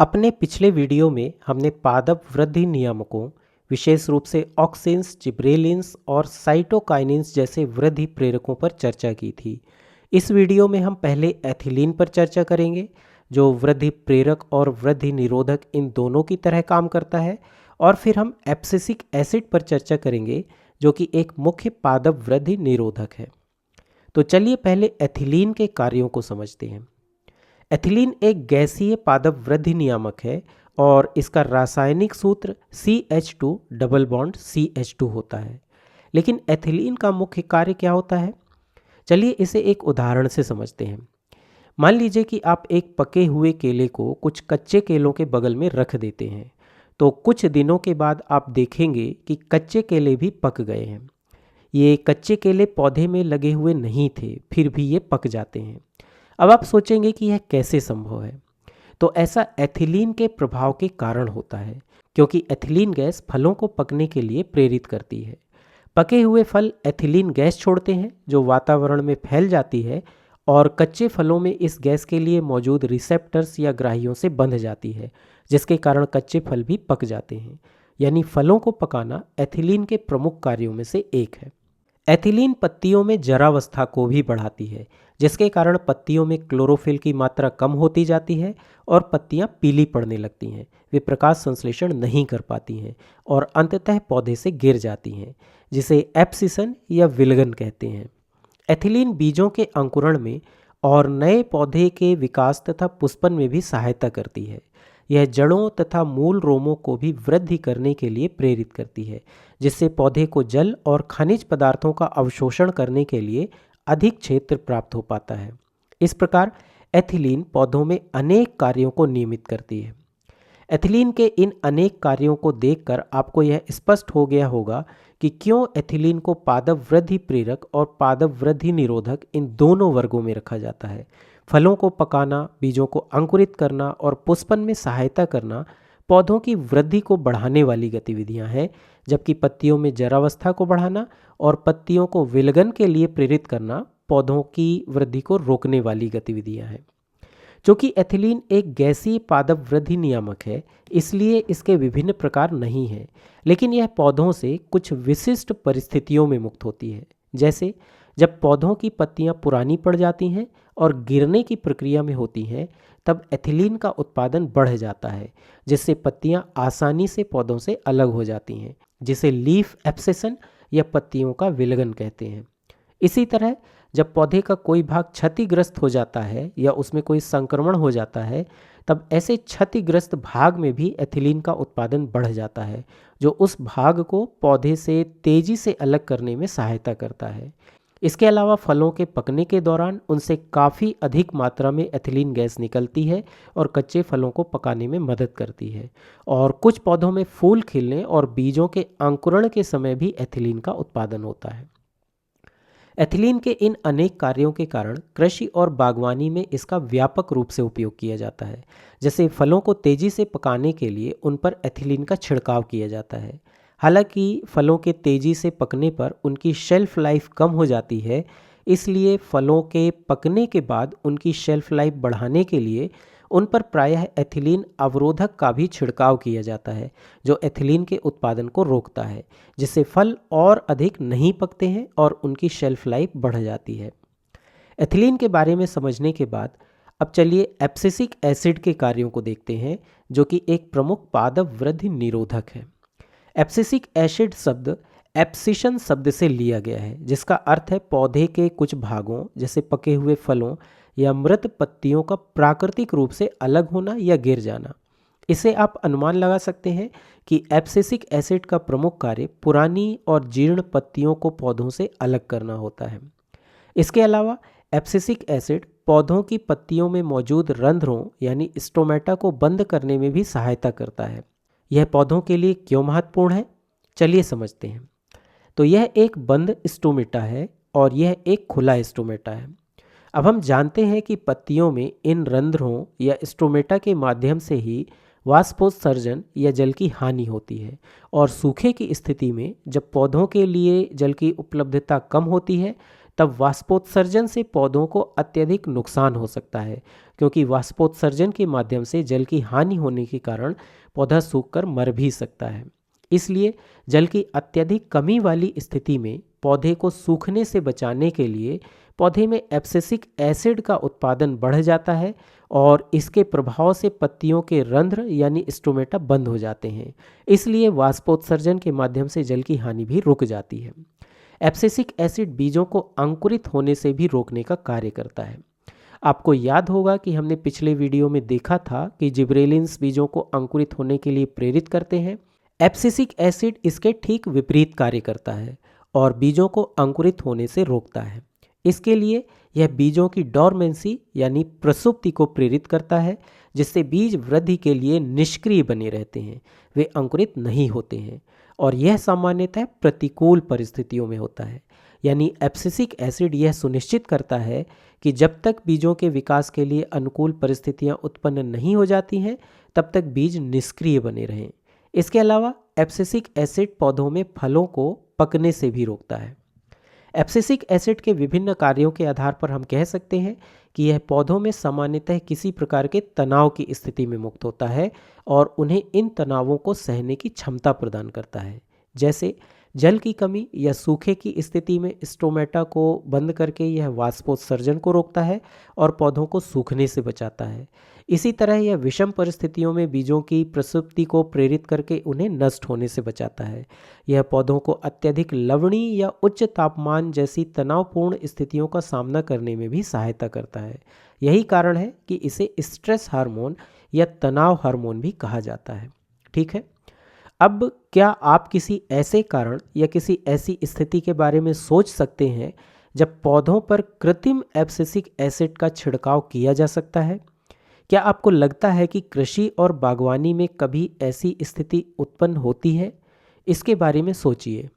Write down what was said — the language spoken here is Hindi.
अपने पिछले वीडियो में हमने पादप वृद्धि नियामकों, विशेष रूप से ऑक्सिन्स, जिब्रेलिन्स और साइटोकाइनिन्स जैसे वृद्धि प्रेरकों पर चर्चा की थी। इस वीडियो में हम पहले एथिलीन पर चर्चा करेंगे, जो वृद्धि प्रेरक और वृद्धि निरोधक इन दोनों की तरह काम करता है, और फिर हम एब्सिसिक एसिड पर चर्चा करेंगे, जो कि एक मुख्य पादप वृद्धि निरोधक है। तो चलिए पहले एथिलीन के कार्यों को समझते हैं। एथिलीन एक गैसीय पादप वृद्धि नियामक है और इसका रासायनिक सूत्र CH2 डबल बॉन्ड CH2 होता है। लेकिन एथिलीन का मुख्य कार्य क्या होता है? चलिए इसे एक उदाहरण से समझते हैं। मान लीजिए कि आप एक पके हुए केले को कुछ कच्चे केलों के बगल में रख देते हैं, तो कुछ दिनों के बाद आप देखेंगे कि कच्चे केले भी पक गए हैं। ये कच्चे केले पौधे में लगे हुए नहीं थे, फिर भी ये पक जाते हैं। अब आप सोचेंगे कि यह कैसे संभव है? तो ऐसा एथिलीन के प्रभाव के कारण होता है, क्योंकि एथिलीन गैस फलों को पकने के लिए प्रेरित करती है। पके हुए फल एथिलीन गैस छोड़ते हैं, जो वातावरण में फैल जाती है और कच्चे फलों में इस गैस के लिए मौजूद रिसेप्टर्स या ग्राहियों से बंध जाती है, जिसके कारण कच्चे फल भी पक जाते हैं। यानी फलों को पकाना एथिलीन के प्रमुख कार्यों में से एक है। एथिलीन पत्तियों में जरावस्था को भी बढ़ाती है, जिसके कारण पत्तियों में क्लोरोफिल की मात्रा कम होती जाती है और पत्तियां पीली पड़ने लगती हैं। वे प्रकाश संश्लेषण नहीं कर पाती हैं और अंततः पौधे से गिर जाती हैं, जिसे एब्सिसन या विलगन कहते हैं। एथिलीन बीजों के अंकुरण में और नए पौधे के विकास तथा पुष्पन में भी सहायता करती है। यह जड़ों तथा मूल रोमों को भी वृद्धि करने के लिए प्रेरित करती है, जिससे पौधे को जल और खनिज पदार्थों का अवशोषण करने के लिए अधिक क्षेत्र प्राप्त हो पाता है। इस प्रकार एथिलीन पौधों में अनेक कार्यों को नियमित करती है। एथिलीन के इन अनेक कार्यों को देखकर आपको यह स्पष्ट हो गया होगा कि क्यों एथिलीन को पादप वृद्धि प्रेरक और पादप वृद्धि निरोधक इन दोनों वर्गों में रखा जाता है। फलों को पकाना, बीजों को अंकुरित करना और पुष्पन में सहायता करना पौधों की वृद्धि को बढ़ाने वाली गतिविधियां हैं, जबकि पत्तियों में जरावस्था को बढ़ाना और पत्तियों को विलगन के लिए प्रेरित करना पौधों की वृद्धि को रोकने वाली गतिविधियां हैं। चूँकि एथिलीन एक गैसीय पादप वृद्धि नियामक है, इसलिए इसके विभिन्न प्रकार नहीं हैं, लेकिन यह पौधों से कुछ विशिष्ट परिस्थितियों में मुक्त होती है। जैसे जब पौधों की पत्तियां पुरानी पड़ जाती हैं और गिरने की प्रक्रिया में होती हैं, तब एथिलीन का उत्पादन बढ़ जाता है, जिससे पत्तियां आसानी से पौधों से अलग हो जाती हैं, जिसे लीफ एब्सेशन या पत्तियों का विलगन कहते हैं। इसी तरह जब पौधे का कोई भाग क्षतिग्रस्त हो जाता है या उसमें कोई संक्रमण हो जाता है, तब ऐसे क्षतिग्रस्त भाग में भी एथिलीन का उत्पादन बढ़ जाता है, जो उस भाग को पौधे से तेजी से अलग करने में सहायता करता है। इसके अलावा फलों के पकने के दौरान उनसे काफ़ी अधिक मात्रा में एथिलीन गैस निकलती है और कच्चे फलों को पकाने में मदद करती है। और कुछ पौधों में फूल खिलने और बीजों के अंकुरण के समय भी एथिलीन का उत्पादन होता है। एथिलीन के इन अनेक कार्यों के कारण कृषि और बागवानी में इसका व्यापक रूप से उपयोग किया जाता है। जैसे फलों को तेजी से पकाने के लिए उन पर एथिलीन का छिड़काव किया जाता है। हालांकि फलों के तेजी से पकने पर उनकी शेल्फ लाइफ कम हो जाती है, इसलिए फलों के पकने के बाद उनकी शेल्फ लाइफ बढ़ाने के लिए उन पर प्रायः एथिलीन अवरोधक का भी छिड़काव किया जाता है, जो एथिलीन के उत्पादन को रोकता है, जिससे फल और अधिक नहीं पकते हैं और उनकी शेल्फ लाइफ बढ़ जाती है। एथिलीन के बारे में समझने के बाद अब चलिए एब्सिसिक एसिड के कार्यों को देखते हैं, जो कि एक प्रमुख पादप वृद्धि निरोधक है। एब्सिसिक एसिड शब्द एब्सिशन शब्द से लिया गया है, जिसका अर्थ है पौधे के कुछ भागों, जैसे पके हुए फलों या मृत पत्तियों का प्राकृतिक रूप से अलग होना या गिर जाना। इसे आप अनुमान लगा सकते हैं कि एब्सिसिक एसिड का प्रमुख कार्य पुरानी और जीर्ण पत्तियों को पौधों से अलग करना होता है। इसके अलावा एब्सिसिक एसिड पौधों की पत्तियों में मौजूद रंध्रों यानी स्टोमेटा को बंद करने में भी सहायता करता है। यह पौधों के लिए क्यों महत्वपूर्ण है, चलिए समझते हैं। तो यह एक बंद स्टोमेटा है और यह एक खुला स्टोमेटा है। अब हम जानते हैं कि पत्तियों में इन रंध्रों या स्टोमेटा के माध्यम से ही वाष्पोत्सर्जन या जल की हानि होती है, और सूखे की स्थिति में जब पौधों के लिए जल की उपलब्धता कम होती है, तब वाष्पोत्सर्जन से पौधों को अत्यधिक नुकसान हो सकता है, क्योंकि वाष्पोत्सर्जन के माध्यम से जल की हानि होने के कारण पौधा सूखकर मर भी सकता है। इसलिए जल की अत्यधिक कमी वाली स्थिति में पौधे को सूखने से बचाने के लिए पौधे में एब्सिसिक एसिड का उत्पादन बढ़ जाता है और इसके प्रभाव से पत्तियों के रंध्र यानी स्टोमेटा बंद हो जाते हैं। इसलिए वाष्पोत्सर्जन के माध्यम से जल की हानि भी रुक जाती है। एब्सिसिक एसिड बीजों को अंकुरित होने से भी रोकने का कार्य करता है। आपको याद होगा कि हमने पिछले वीडियो में देखा था कि जिब्रेलिन्स बीजों को अंकुरित होने के लिए प्रेरित करते हैं। एब्सिसिक एसिड इसके ठीक विपरीत कार्य करता है और बीजों को अंकुरित होने से रोकता है। इसके लिए यह बीजों की डॉर्मेंसी यानी प्रसुप्ति को प्रेरित करता है, जिससे बीज वृद्धि के लिए निष्क्रिय बने रहते हैं, वे अंकुरित नहीं होते हैं। और यह सामान्यतः प्रतिकूल परिस्थितियों में होता है। यानी एब्सिसिक एसिड यह सुनिश्चित करता है कि जब तक बीजों के विकास के लिए अनुकूल परिस्थितियां उत्पन्न नहीं हो जाती हैं, तब तक बीज निष्क्रिय बने रहें। इसके अलावा एब्सिसिक एसिड पौधों में फलों को पकने से भी रोकता है। एब्सिसिक एसिड के विभिन्न कार्यों के आधार पर हम कह सकते हैं कि यह पौधों में सामान्यतः किसी प्रकार के तनाव की स्थिति में मुक्त होता है और उन्हें इन तनावों को सहने की क्षमता प्रदान करता है। जैसे जल की कमी या सूखे की स्थिति में स्टोमेटा को बंद करके यह वाष्पोत्सर्जन को रोकता है और पौधों को सूखने से बचाता है। इसी तरह यह विषम परिस्थितियों में बीजों की प्रसुप्ति को प्रेरित करके उन्हें नष्ट होने से बचाता है। यह पौधों को अत्यधिक लवणीय या उच्च तापमान जैसी तनावपूर्ण स्थितियों का सामना करने में भी सहायता करता है। यही कारण है कि इसे स्ट्रेस हार्मोन या तनाव हार्मोन भी कहा जाता है। ठीक है, अब क्या आप किसी ऐसे कारण या किसी ऐसी स्थिति के बारे में सोच सकते हैं जब पौधों पर कृत्रिम एब्सिसिक एसिड का छिड़काव किया जा सकता है? क्या आपको लगता है कि कृषि और बागवानी में कभी ऐसी स्थिति उत्पन्न होती है? इसके बारे में सोचिए।